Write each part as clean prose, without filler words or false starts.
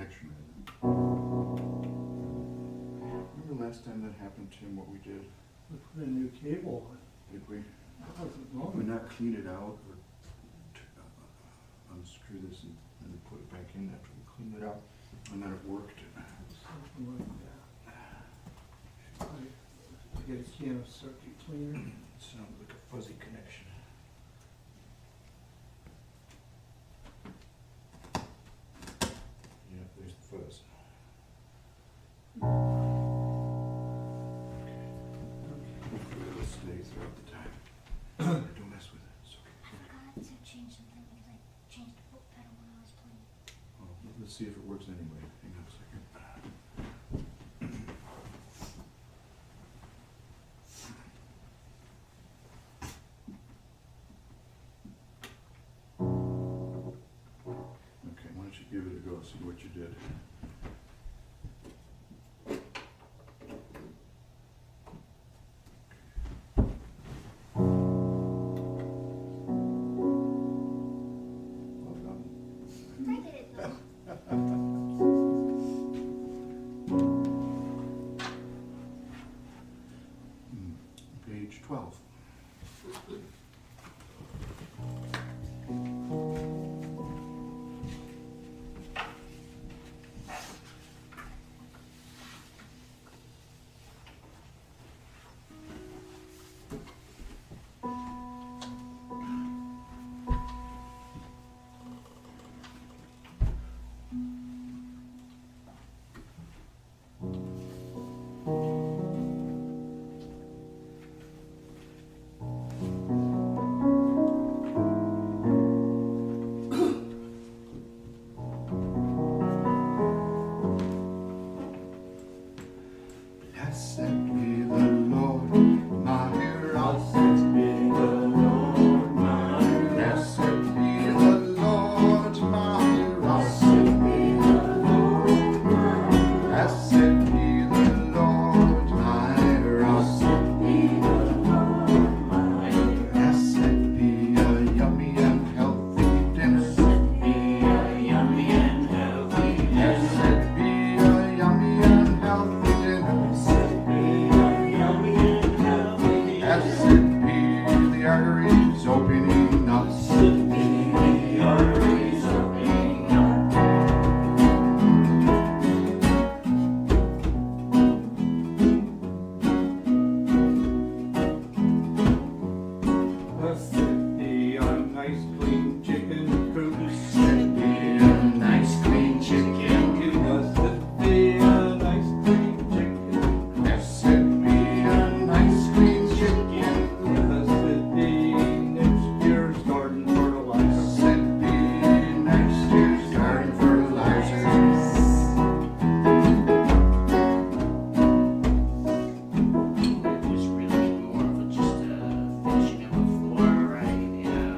connection in. Remember last time that happened, Tim, what we did? We put a new cable on. Did we? That wasn't Did we long. not clean it out or unscrew this and then put it back in after we cleaned it out? And then it worked. Something like that. I get a can of circuit cleaner. It sounded like a fuzzy connection. Yeah, there's the fuzz. Hopefully it'll stay throughout the time. Don't mess with it. It's okay. I forgot to change something because I changed the foot pedal when I was playing. Well, let's see if it works anyway. Hang on a second. Okay, why don't you give it a go, see what you did. Well done. I did it though. Page 12. Blessed be the Lord, my rock. Blessed be the Lord, my rock. Blessed be the Lord, my rock. Blessed be the Lord, my rock. Blessed be the Lord, my rock. Blessed be a yummy and healthy dinner. Blessed be a yummy and healthy dinner. Blessed be a yummy and healthy dinner. Blessed be the arteries opening up. Blessed be the arteries opening up. Blessed be a nice clean chicken coop. Blessed be a nice clean chicken. Blessed be a nice clean chicken. Blessed be a nice clean chicken. Blessed be next year's garden fertilizer. Blessed be next year's garden fertilizer. It was really more of a just finishing of a floor, right? Yeah.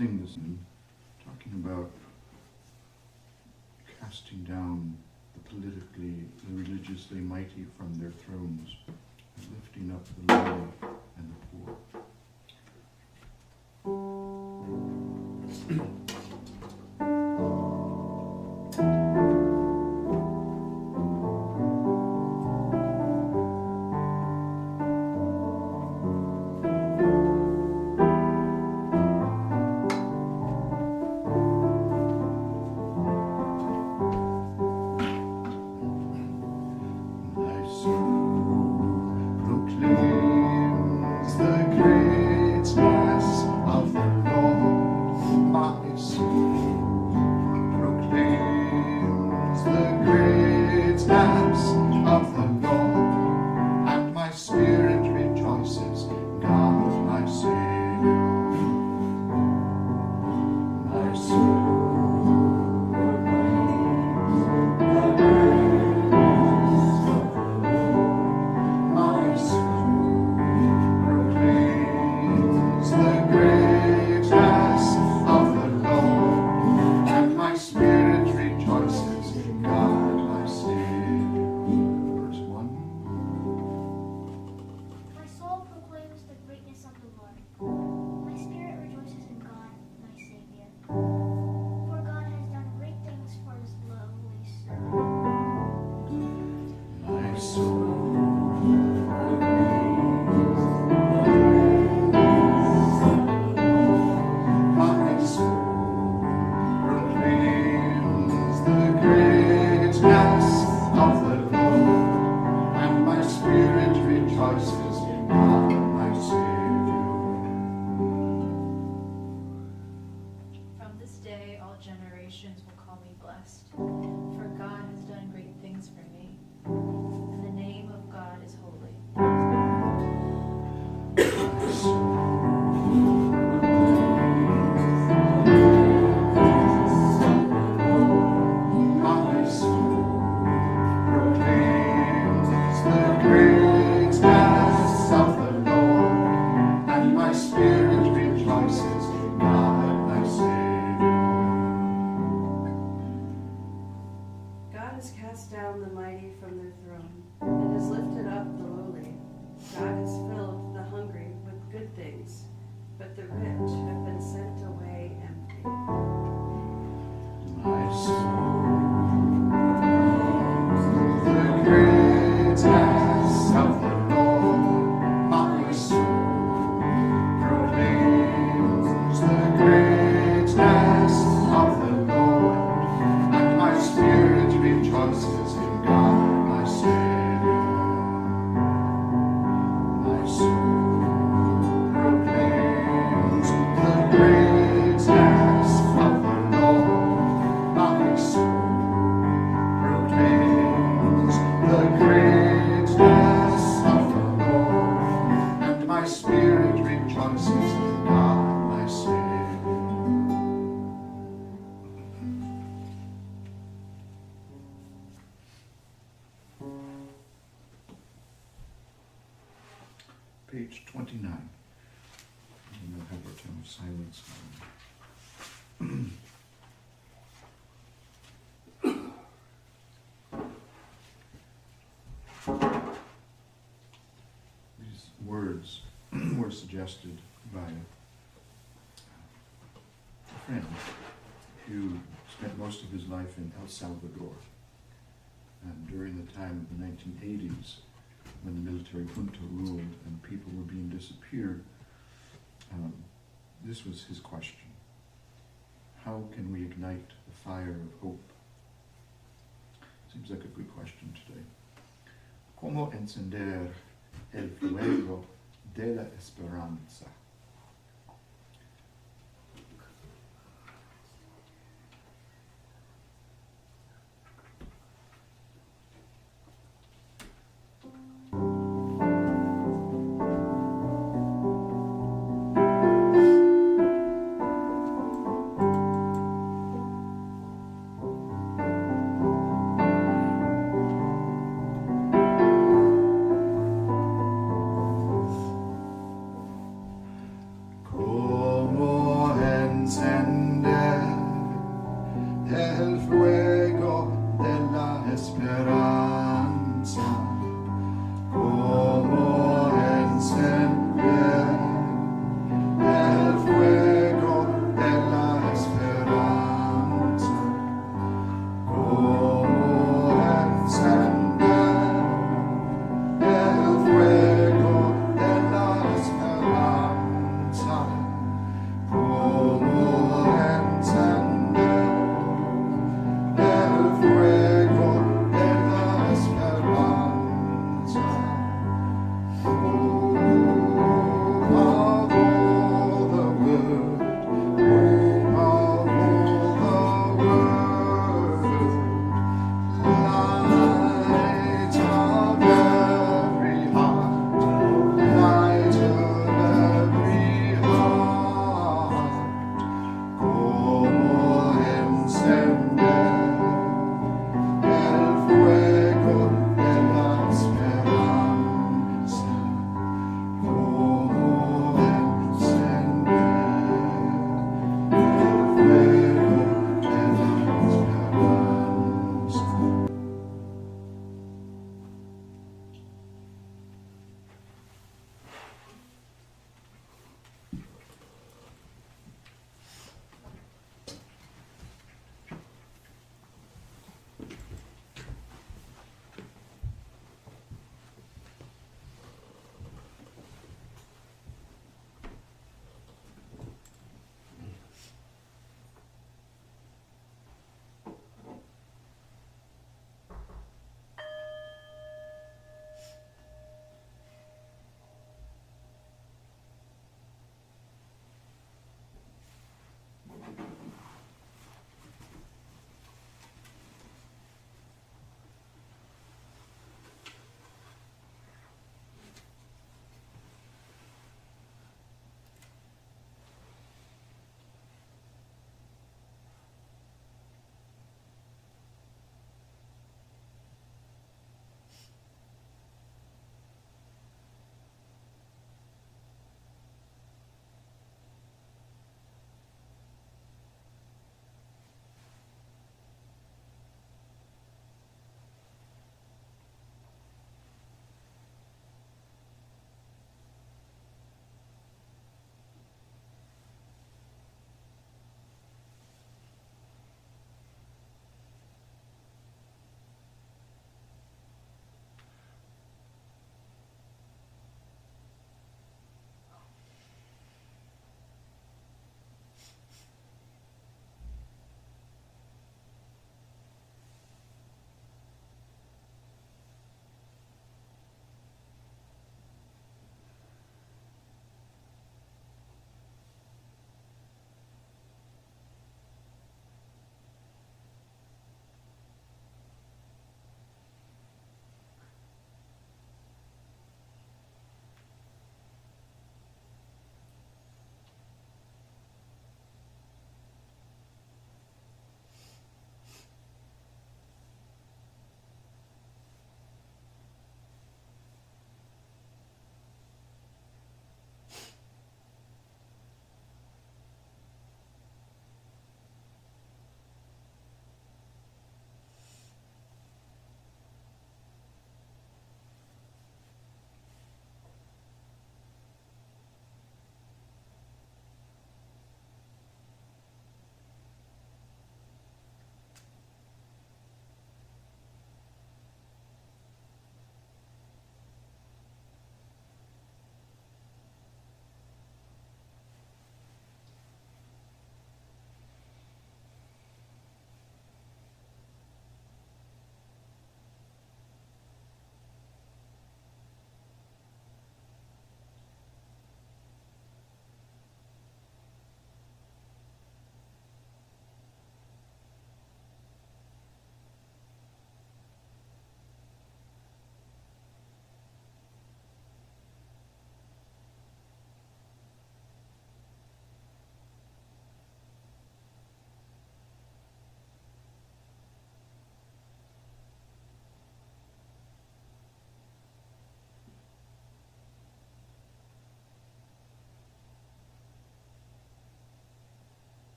sing this and talking about casting down the religiously mighty from their thrones and lifting up the lowly and the poor. My soul proclaims the greatness of the Lord. My soul proclaims the greatness of the Lord, and my spirit rejoices in God my Savior. My soul proclaims the greatness of the Lord. My soul proclaims the greatness of the Lord, and my spirit rejoices in God my Savior. Verse 1. My soul proclaims the greatness of the Lord. My spirit rejoices in God, my Savior. For God has done great things for his lowly servant. My soul my soul proclaims the greatness of the Lord, and my spirit rejoices in God my Savior. From this day, all generations will call me blessed, for God has done great things for me, and the name of God is holy. My soul my soul proclaims the greatness of the Lord, and my spirit rejoices in God my Savior. God has cast down the mighty from their throne, and has lifted up the lowly. God has filled the hungry with good things, but the rich have been sent away empty. My soul proclaims the greatness of the Lord. My soul proclaims the greatness of the Lord, and my spirit rejoices in God my Savior. My soul proclaims the greatness of the Lord. My soul proclaims the greatness of the Lord, and my spirit rejoices in God my Savior. Page 29. And we'll have our time of silence now. These words were suggested by a friend who spent most of his life in El Salvador. And during the time of the 1980s, when the military junta ruled and people were being disappeared, this was his question. How can we ignite the fire of hope? Seems like a good question today. ¿Cómo encender el fuego de la esperanza?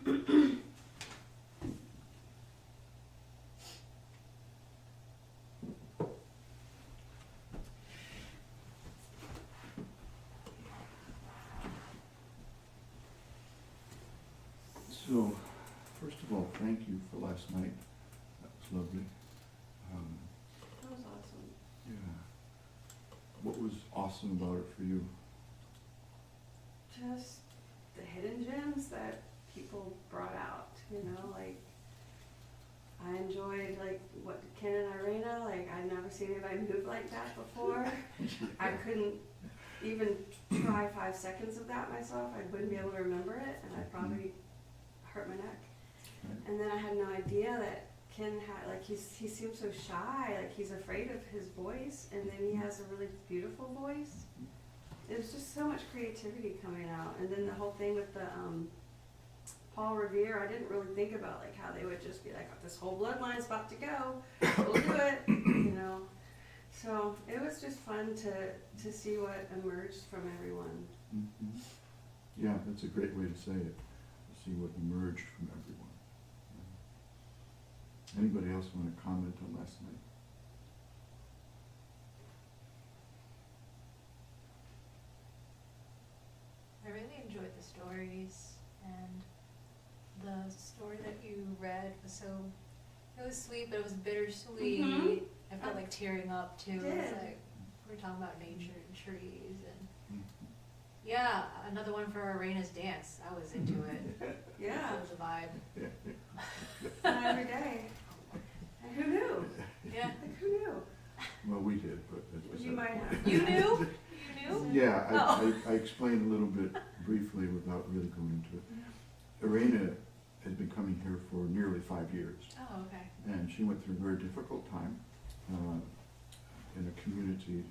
So, first of all, thank you for last night. That was lovely. That was awesome. Yeah. What was awesome about it for you? Just the hidden gems that people brought out, you know, like I enjoyed like what Ken and Irena, like I'd never seen anybody move like that before. I couldn't even try 5 seconds of that myself. I wouldn't be able to remember it, and I'd probably hurt my neck. Right. And then I had no idea that Ken had, like, he seems so shy, like he's afraid of his voice, and then he has a really beautiful voice. It was just so much creativity coming out. And then the whole thing with the Paul Revere, I didn't really think about like how they would just be like, this whole bloodline's about to go, we'll do it, you know. So it was just fun to see what emerged from everyone. Mhm. Yeah, that's a great way to say it. To see what emerged from everyone. Yeah. Anybody else want to comment on last night? I really enjoyed the stories, and the story that you read was so, it was sweet, but it was bittersweet. Mhm. I felt like tearing up too. You It was did. like, we were talking about nature and trees, and Mhm. yeah, another one for Arena's dance. I was into it. Yeah, It was a vibe. fun every day. And who knew? Yeah. Like who knew? Well, we did, but as I You said- might have. You knew? You knew? Yeah, Oh. I explained a little bit briefly without really going into it. Irena has been coming here for nearly 5 years, Oh, okay. and she went through a very difficult time in a community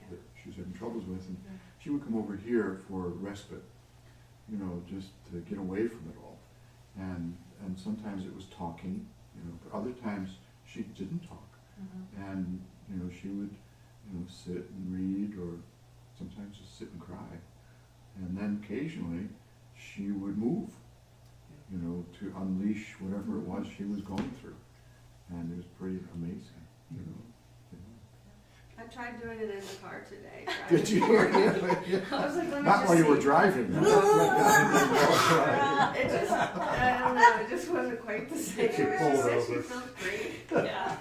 that she was having troubles with, and she would come over here for respite, you know, just to get away from it all. And sometimes it was talking, you know, but other times she didn't talk. Mhm. And, you know, she would, you know, sit and read, or sometimes just sit and cry. And then occasionally she would move, you know, to unleash whatever it was she was going through. And it was pretty amazing, you know. I tried doing it in the car today. Did you? I was like, let me Not just while you were see. driving. It just, I don't know, it just wasn't quite the same. She pulled said she over. feels great. Yeah.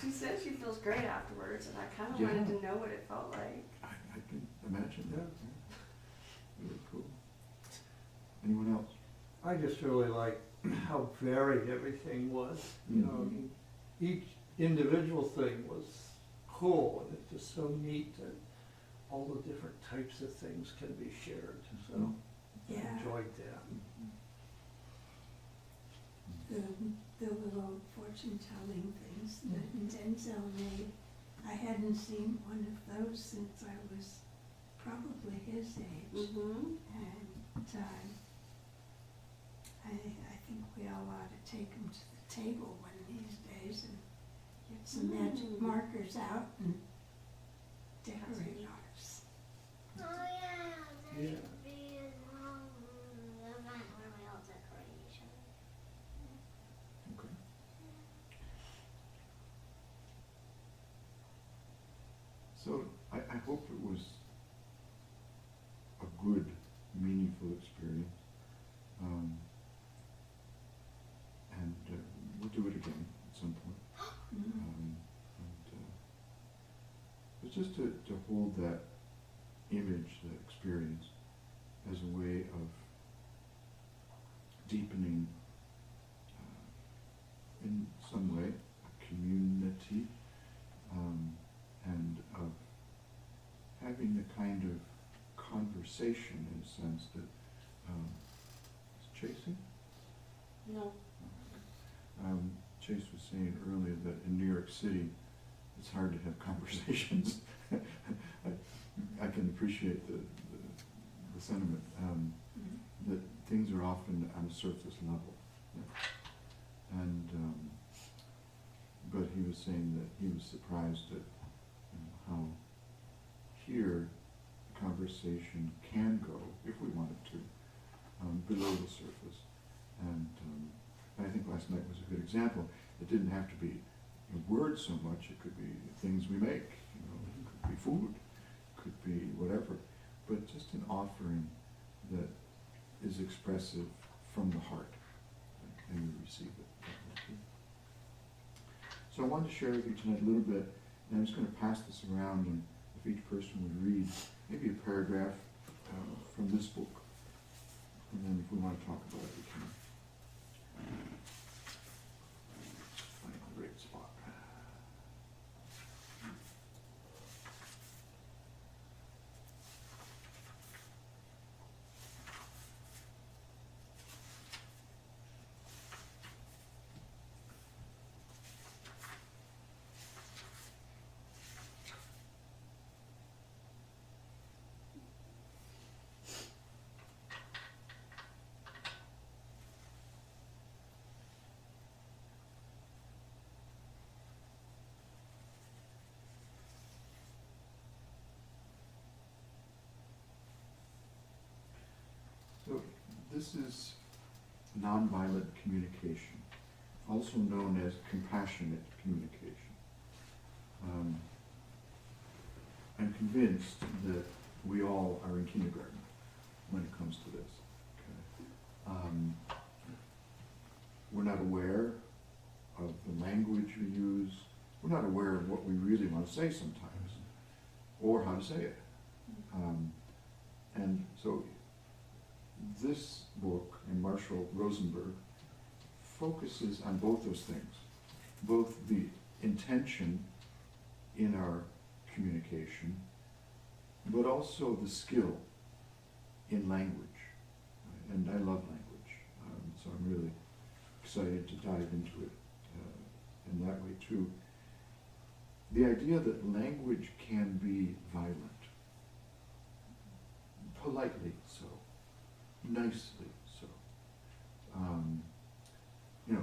She said she feels great afterwards, and I kind of Yeah. wanted to know what it felt like. I can imagine that. Yeah. Really cool. Anyone else? I just really like how varied everything was, you know, I mean, each individual thing was cool, and it's just so neat that all the different types of things can be shared, so I Yeah. enjoyed that. The little fortune-telling things that Denzel made. I hadn't seen one of those since I was probably his age. Mm-hmm. And I think we all ought to take them to the table one of these days and get some magic markers out and decorate ours. Oh yeah, there Yeah. should be a event where we all decorate each other. Okay. So I hope it was a good, meaningful experience. And we'll do it again at some point. But just to hold that image, that experience, as a way of deepening, in some way, a community, and of having the kind of conversation, in a sense, that is chasing? No. Chase was saying earlier that in New York City, it's hard to have conversations. I can appreciate the sentiment, that things are often on a surface level. Yeah. And, but he was saying that he was surprised at how here the conversation can go, if we wanted to, below the surface. And I think last night was a good example. It didn't have to be words so much. It could be things we make. It could be food. Could be whatever. But just an offering that is expressive from the heart, and you receive it. So I wanted to share with you tonight a little bit, and I'm just going to pass this around, and if each person would read maybe a paragraph from this book, and then if we want to talk about it, we can. Find a great spot. So this is nonviolent communication, also known as compassionate communication. I'm convinced that we all are in kindergarten when it comes to this. Okay? We're not aware of the language we use. We're not aware of what we really want to say sometimes, or how to say it. And so this book, and Marshall Rosenberg, focuses on both those things, both the intention in our communication, but also the skill in language. And I love language, so I'm really excited to dive into it in that way too. The idea that language can be violent, politely so, nicely so.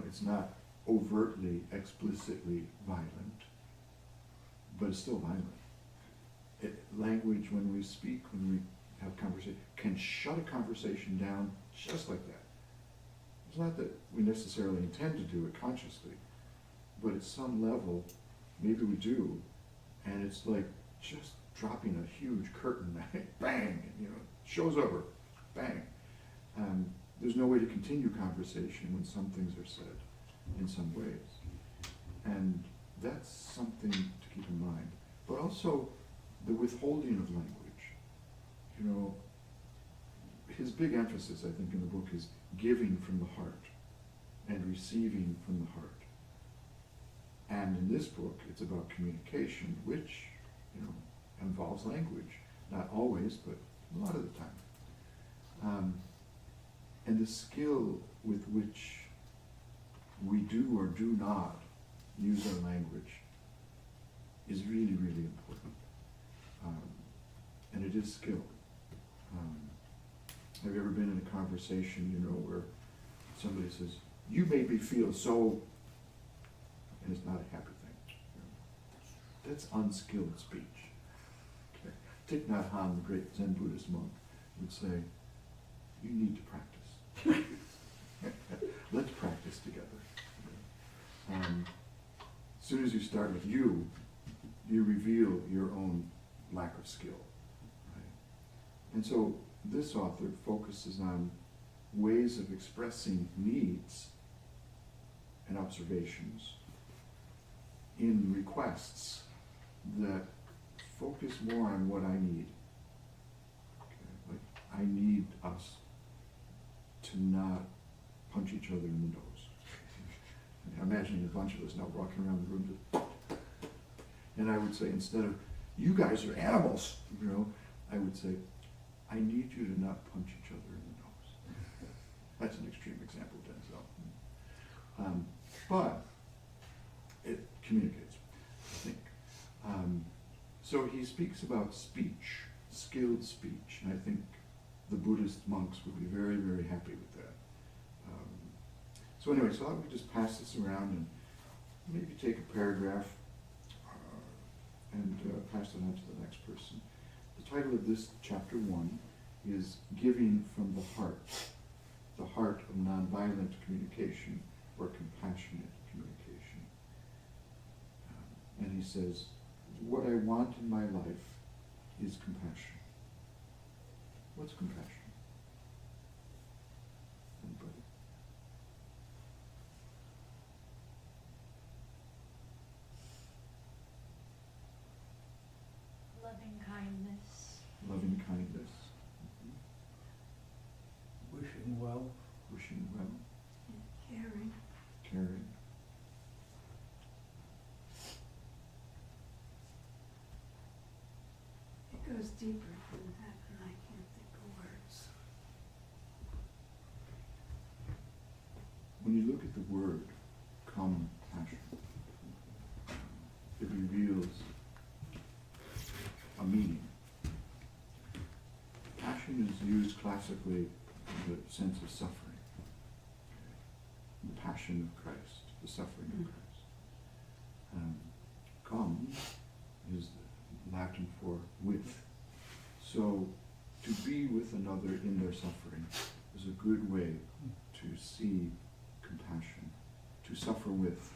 It's not overtly, explicitly violent, but it's still violent. Language, when we speak, when we have conversation, can shut a conversation down just like that. It's not that we necessarily intend to do it consciously, but at some level, maybe we do, and it's like just dropping a huge curtain, bang, show's over, bang. There's no way to continue conversation when some things are said in some ways. And that's something to keep in mind. But also the withholding of language. His big emphasis, I think, in the book is giving from the heart and receiving from the heart. And in this book, it's about communication, which, involves language. Not always, but a lot of the time. And the skill with which we do or do not use our language is really, really important. And it is skill. Have you ever been in a conversation, where somebody says, "You made me feel so," and it's not a happy thing. That's unskilled speech. Okay. Thich Nhat Hanh, the great Zen Buddhist monk, would say, "You need to practice. Let's practice together." As soon as you start with you reveal your own lack of skill. Right? And so this author focuses on ways of expressing needs and observations in requests that focus more on what I need. Okay? Like, I need us to not punch each other in the nose. I'm imagining a bunch of us now walking around the room just, and I would say, instead of, "You guys are animals," I would say, "I need you to not punch each other in the nose." That's an extreme example, Denzel. But it communicates, I think. So he speaks about speech, skilled speech, and I think the Buddhist monks would be very, very happy with that. So anyway, so I would just pass this around and maybe take a paragraph and pass it on to the next person. The title of this chapter 1 is Giving from the Heart. the heart of nonviolent communication or compassionate communication. And he says, what I want in my life is compassion. What's compassion? Anybody? Loving kindness. Loving kindness. Wishing well. Wishing well. Caring. Caring. It goes deeper than that, and I can't think of words. When you look at the word compassion, it reveals a meaning. Passion is used classically in the sense of suffering. The passion of Christ, the suffering of Christ. Com is Latin for with. So to be with another in their suffering is a good way to see compassion, to suffer with,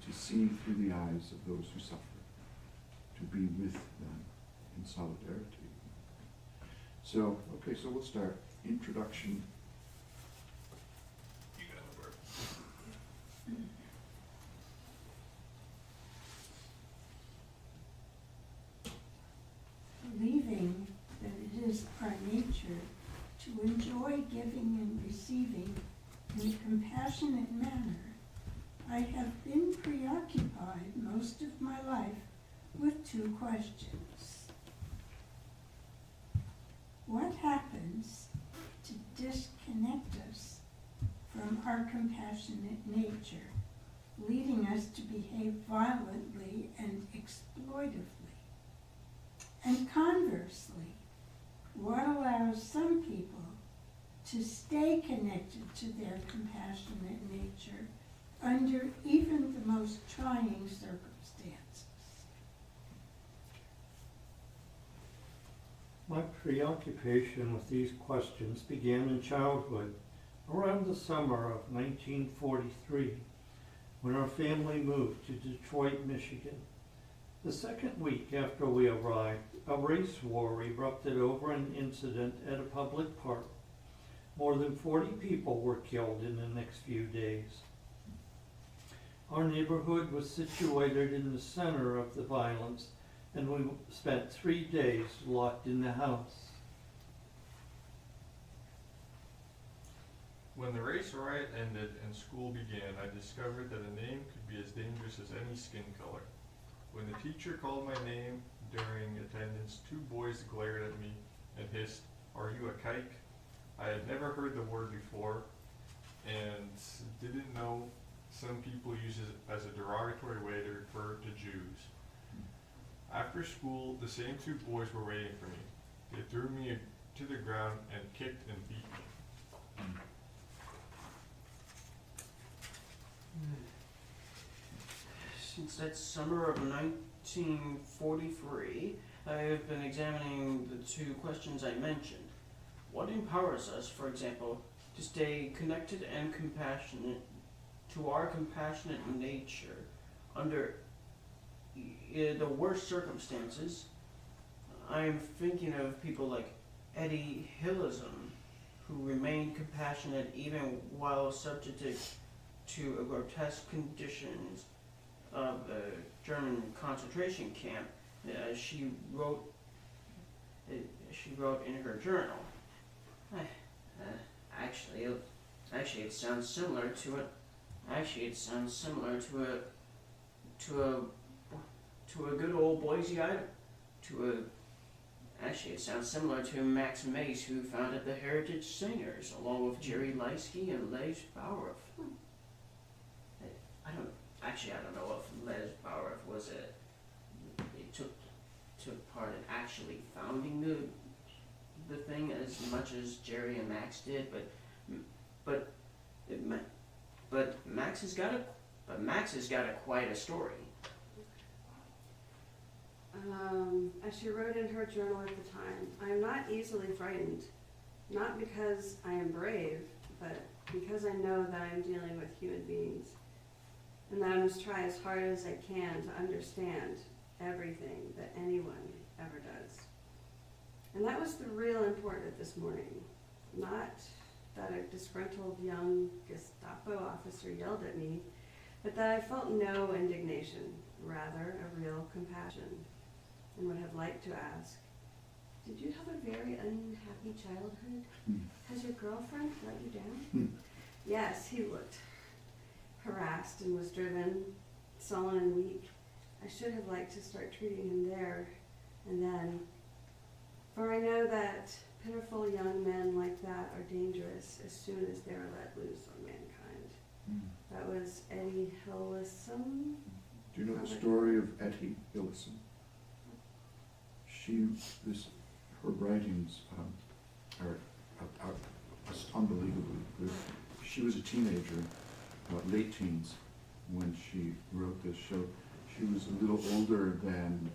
to see through the eyes of those who suffer, to be with them in solidarity. So, okay, so we'll start. Introduction. You got the word. Believing that it is our nature to enjoy giving and receiving in a compassionate manner, I have been preoccupied most of my life with two questions. What happens to disconnect us from our compassionate nature, leading us to behave violently and exploitively? And conversely, what allows some people to stay connected to their compassionate nature under even the most trying circumstances? My preoccupation with these questions began in childhood, around the summer of 1943, when our family moved to Detroit, Michigan. The second week after we arrived, a race war erupted over an incident at a public park. More than 40 people were killed in the next few days. Our neighborhood was situated in the center of the violence, and we spent 3 days locked in the house. When the race riot ended and school began, I discovered that a name could be as dangerous as any skin color. When the teacher called my name during attendance, 2 boys glared at me and hissed, "Are you a kike?" I had never heard the word before and didn't know some people use it as a derogatory way to refer to Jews. After school, the same 2 boys were waiting for me. They threw me to the ground and kicked and beat me. Since that summer of 1943, I have been examining the 2 questions I mentioned. What empowers us, for example, to stay connected and compassionate to our compassionate nature under the worst circumstances? I am thinking of people like Eddie Hillism, who remained compassionate even while subjected to grotesque conditions of a German concentration camp. She wrote in her journal. Actually, it sounds similar to it. Actually, it sounds similar to a good old Boise, Idaho. Actually, it sounds similar to Max Mace, who founded the Heritage Singers, along with Jerry Leisky and Les Bauer. I don't know if Les Bauer was took part in actually founding the thing as much as Jerry and Max did, but Max has got quite a story. As she wrote in her journal at the time, I am not easily frightened. Not because I am brave, but because I know that I am dealing with human beings, and that I must try as hard as I can to understand everything that anyone ever does. And that was the real important this morning. Not that a disgruntled young Gestapo officer yelled at me, but that I felt no indignation, rather a real compassion, and would have liked to ask, did you have a very unhappy childhood? Has your girlfriend let you down? Yes, he looked harassed and was driven, sullen and weak. I should have liked to start treating him there and then, for I know that pitiful young men like that are dangerous as soon as they are let loose on mankind. That was Eddie Hillison. Do you know the story of Etty Hillison? Her writings are unbelievably good. She was a teenager, late teens, when she wrote this show. She was a little older than,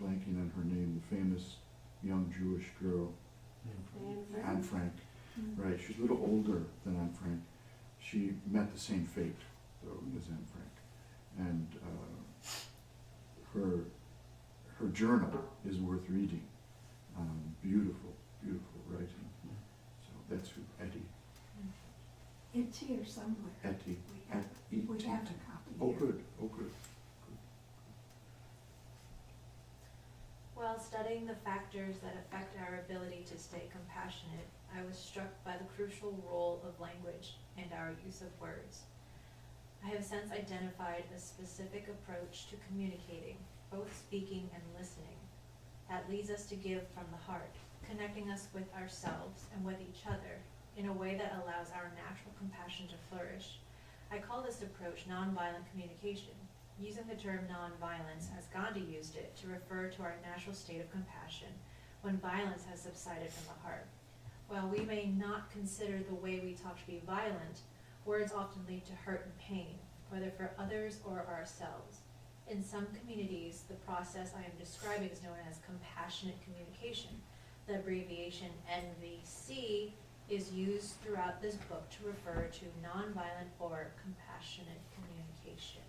blanking on her name, the famous young Jewish girl, Anne Frank. Right, she's a little older than Anne Frank. She met the same fate, though, as Anne Frank. And her journal is worth reading. Beautiful, beautiful writing. So that's who Etty. It's here somewhere. Etty. We have a copy Oh, here. good. Oh, good. While studying the factors that affect our ability to stay compassionate, I was struck by the crucial role of language and our use of words. I have since identified a specific approach to communicating, both speaking and listening, that leads us to give from the heart, connecting us with ourselves and with each other in a way that allows our natural compassion to flourish. I call this approach nonviolent communication, using the term nonviolence as Gandhi used it to refer to our natural state of compassion when violence has subsided from the heart. While we may not consider the way we talk to be violent, words often lead to hurt and pain, whether for others or ourselves. In some communities, the process I am describing is known as compassionate communication. The abbreviation NVC is used throughout this book to refer to nonviolent or compassionate communication.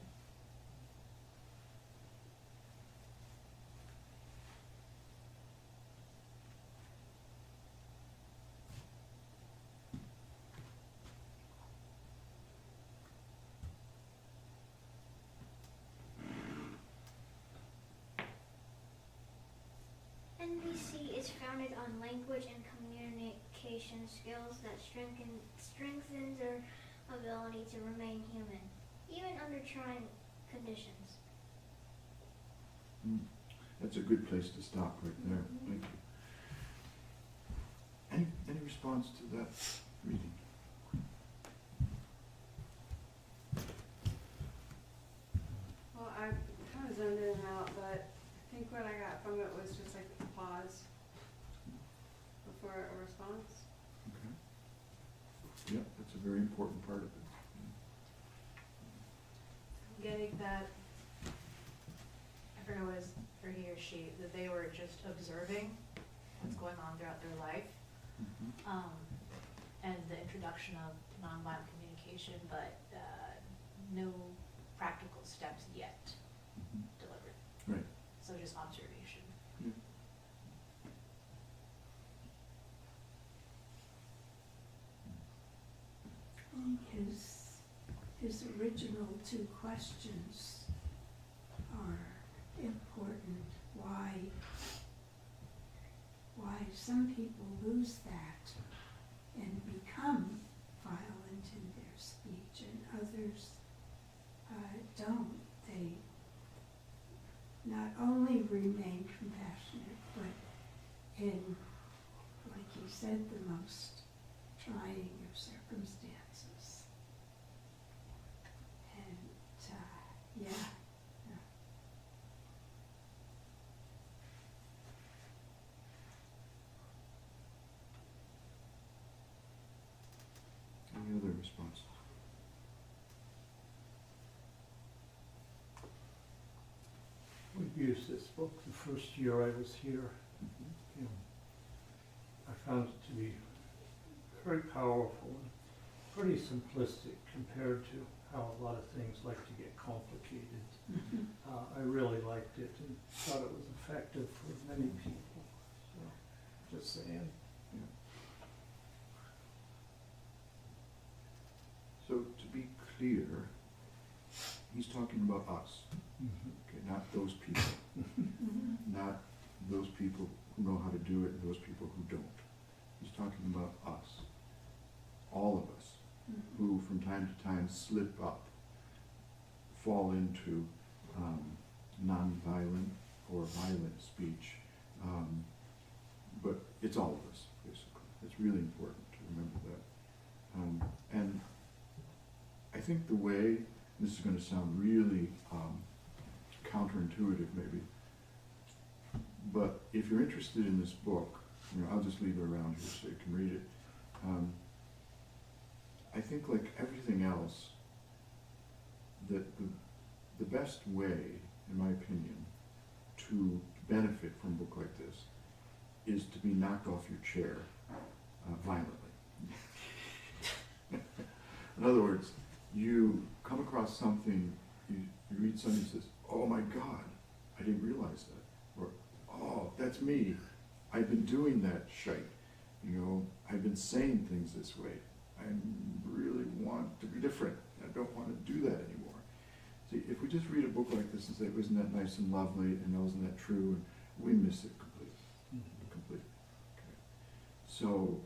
NVC is founded on language and communication skills that strengthens our ability to remain human, even under trying conditions. That's a good place to stop right there. Thank you. Any response to that reading? Well, I kind of zoned in and out, but I think what I got from it was just like a pause before a response. Okay. Yeah, that's a very important part of it. Getting that, I forget what it was for he or she, that they were just observing what's going on throughout their life, and the introduction of nonviolent communication, but no practical steps yet delivered. Right. So just observation. Yeah. His original two questions are important. Why some people lose that and become violent in their speech, and others don't. They not only remain compassionate, but in, like he said, the most trying of circumstances. And, yeah. Any other responses? We used this book the first year I was here. You know, I found it to be very powerful and pretty simplistic compared to how a lot of things like to get complicated. I really liked it and thought it was effective for many people. So, just saying. So to be clear, he's talking about us, okay, not those people. Not those people who know how to do it and those people who don't. He's talking about us, all of us, who from time to time slip up, fall into non-violent or violent speech. But it's all of us, basically. It's really important to remember that. And I think the way, this is going to sound really counterintuitive maybe, but if you're interested in this book, I'll just leave it around here so you can read it. I think like everything else, that the best way, in my opinion, to benefit from a book like this is to be knocked off your chair violently. In other words, you come across something, you read something that says, oh my God, I didn't realize that. Or, oh, that's me. I've been doing that shite. I've been saying things this way. I really want to be different. I don't want to do that anymore. See, if we just read a book like this and say, isn't that nice and lovely, and wasn't that true, and we miss it completely. Completely. Okay. So,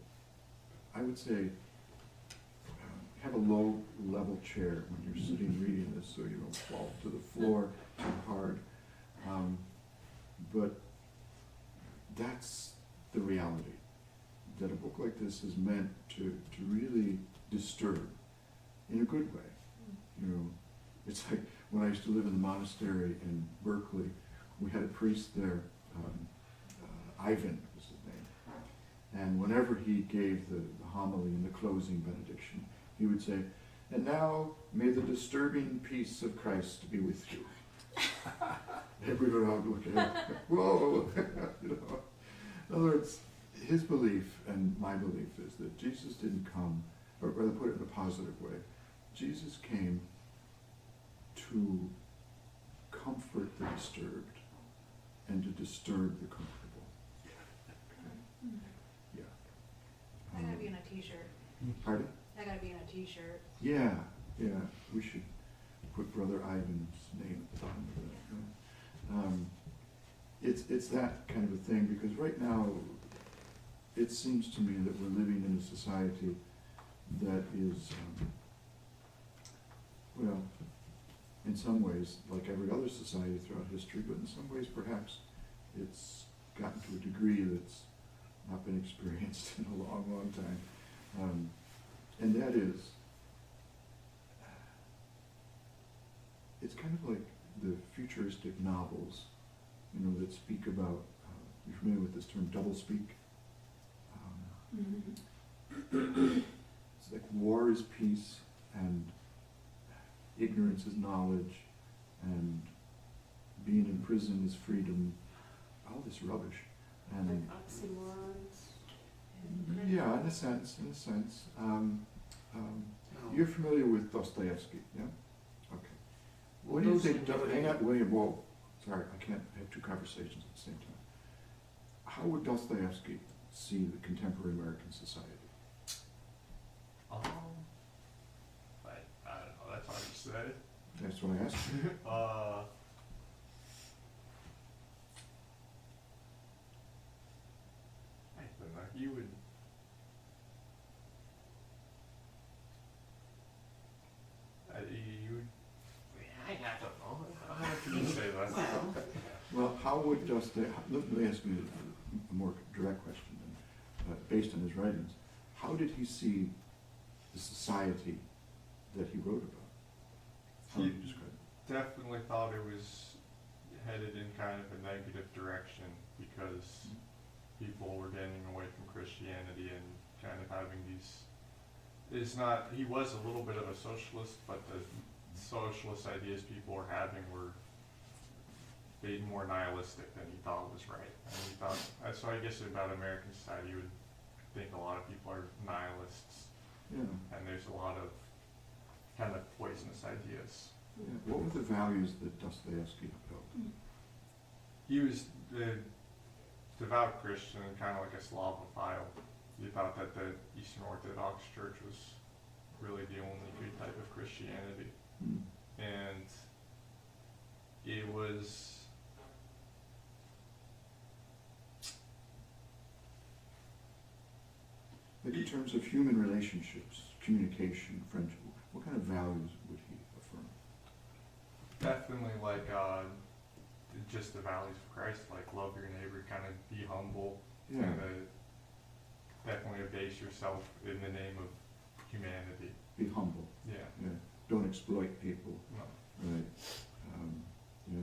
I would say, have a low level chair when you're sitting reading this so you don't fall to the floor too hard. But that's the reality, that a book like this is meant to really disturb in a good way. It's like when I used to live in the monastery in Berkeley, we had a priest there, Ivan was his name, and whenever he gave the homily in the closing benediction, he would say, and now may the disturbing peace of Christ be with you. Everybody would look at him, whoa. In other words, his belief and my belief is that Jesus didn't come, or rather put it in a positive way, Jesus came to comfort the disturbed and to disturb the comfortable. Okay? Yeah. That gotta be on a t-shirt. Pardon? That gotta be on a t-shirt. Yeah, we should put Brother Ivan's name at the bottom of that. It's that kind of a thing, because right now it seems to me that we're living in a society that is, well, in some ways like every other society throughout history, but in some ways perhaps it's gotten to a degree that's not been experienced in a long, long time. And that is, it's kind of like the futuristic novels, that speak about, you're familiar with this term, doublespeak? It's like war is peace, and ignorance is knowledge, and being in prison is freedom, all this rubbish. And Like oxymorons. yeah, in a sense. You're familiar with Dostoevsky, yeah? Okay. What do you think, hang on, William, whoa, sorry, I can't have two conversations at the same time. How would Dostoevsky see the contemporary American society? I don't know, that's hard to say. That's what I asked you. I don't know, you would. I don't know. How can you say that? Well, how would Dostoevsky, let me ask you a more direct question then, based on his writings. How did he see the society that he wrote about? How would you describe it? Definitely thought it was headed in kind of a negative direction, because people were getting away from Christianity and kind of having these, he was a little bit of a socialist, but the socialist ideas people were having were way more nihilistic than he thought was right. And he thought, so I guess about American society, think a lot of people are nihilists, Yeah. and there's a lot of kind of poisonous ideas. Yeah. What were the values that Dostoevsky upheld? He was a devout Christian and kind of like a Slavophile. He thought that the Eastern Orthodox Church was really the only good type of Christianity. Hmm. And it was Like in terms of human relationships, communication, friendship, what kind of values would he affirm? definitely like just the values of Christ, like love your neighbor, kind of be humble, Yeah. kind of definitely abase yourself in the name of humanity. Be humble. Yeah. Yeah. Don't exploit people. No. Right. Yeah.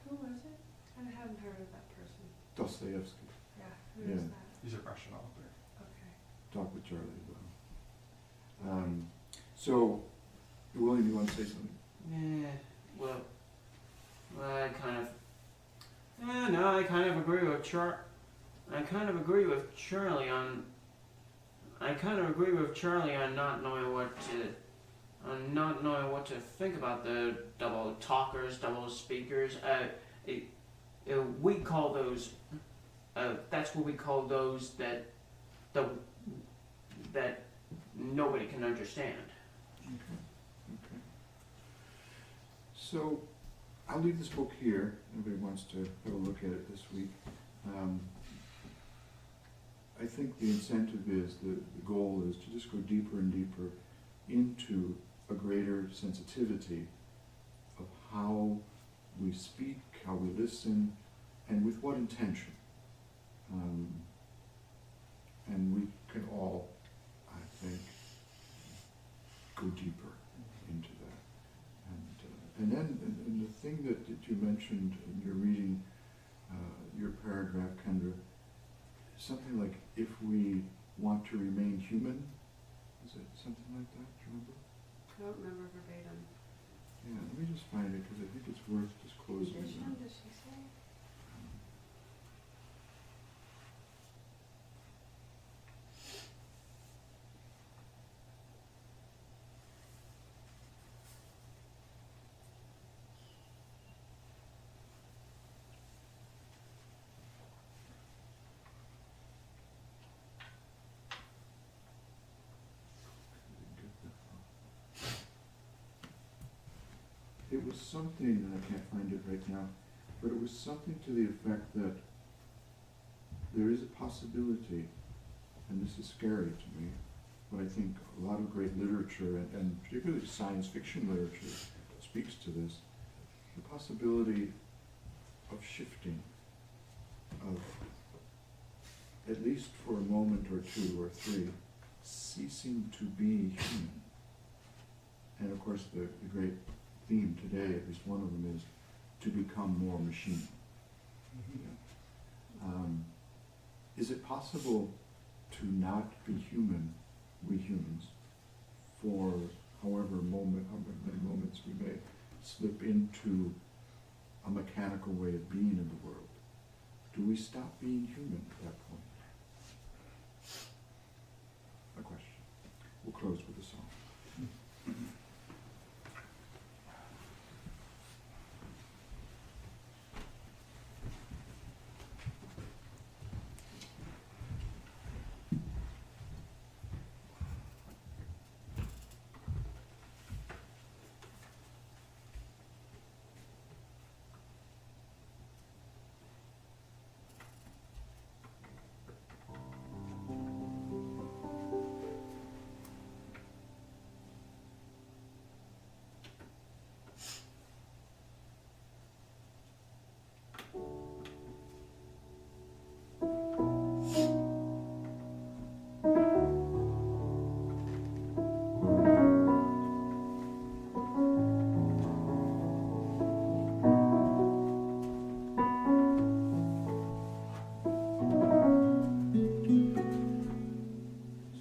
Who was it? I haven't heard of that person. Dostoevsky. Yeah, who is Yeah. that? He's a Russian author. Okay. Talk with Charlie as well. So, William, you want to say something? Yeah, well, I kind of, no, I kind of agree with I kind of agree with Charlie on not knowing what to think about the double talkers, double speakers. We call those. That's what we call those that nobody can understand. Okay. Okay. So, I'll leave this book here. Nobody wants to have a look at it this week. I think the incentive is, the goal is to just go deeper and deeper into a greater sensitivity of how we speak, how we listen, and with what intention. And we can all, I think, go deeper into that. And then and the thing that you mentioned in your reading, your paragraph, Kendra, something like, if we want to remain human, is it something like that? Do you remember? I don't remember verbatim. Yeah, let me just find it, because I think it's worth just closing it Condition, out. does she say? It was something, and I can't find it right now, but it was something to the effect that there is a possibility, and this is scary to me, but I think a lot of great literature, and particularly science fiction literature, speaks to this, the possibility of shifting, of, at least for a moment or two or three, ceasing to be human. And of course the great theme today, at least one of them, is to become more machine. Is it possible to not be human, we humans, for however many moments we may slip into a mechanical way of being in the world? Do we stop being human at that point? A question. We'll close with a song.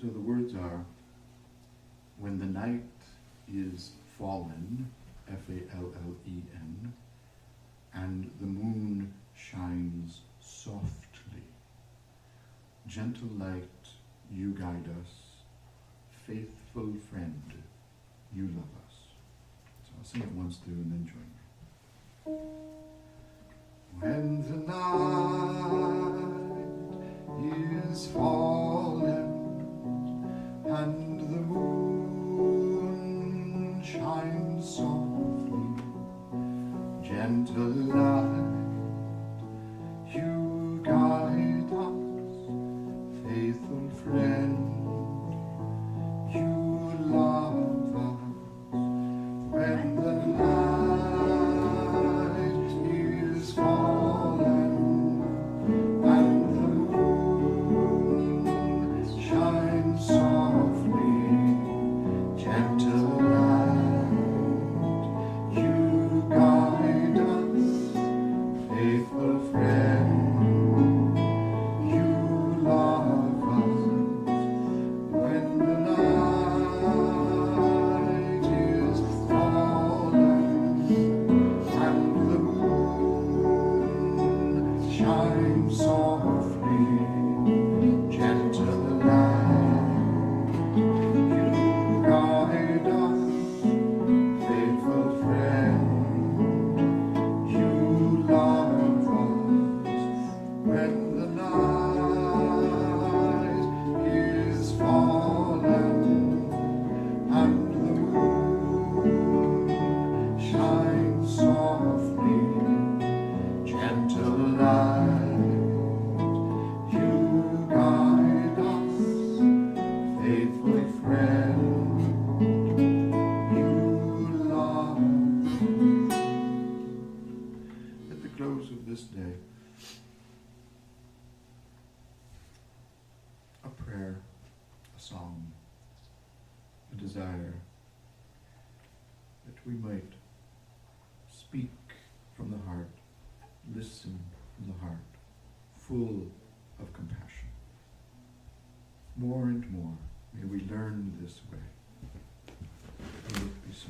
So the words are, when the night is fallen, F-A-L-L-E-N, and the moon shines softly, Gentle light, you guide us. Faithful friend, you love us. So I'll sing it once through and then join me. When the night is falling and the moon shines softly, gentle light, you guide us, faithful friend, you love us. When the night is falling and the moon shines softly, gentle light, you guide us, faithful friend, you love us. When the night is falling and the moon shines softly, gentle light, you guide us, faithful friend, you love us. When the night is falling and the moon shines softly, gentle light, you guide us, faithful friend, you love us. At the close of this day, a prayer, a song, a desire that we might speak from the heart, listen from the heart, full of compassion. More and more may we learn this way. May it be so.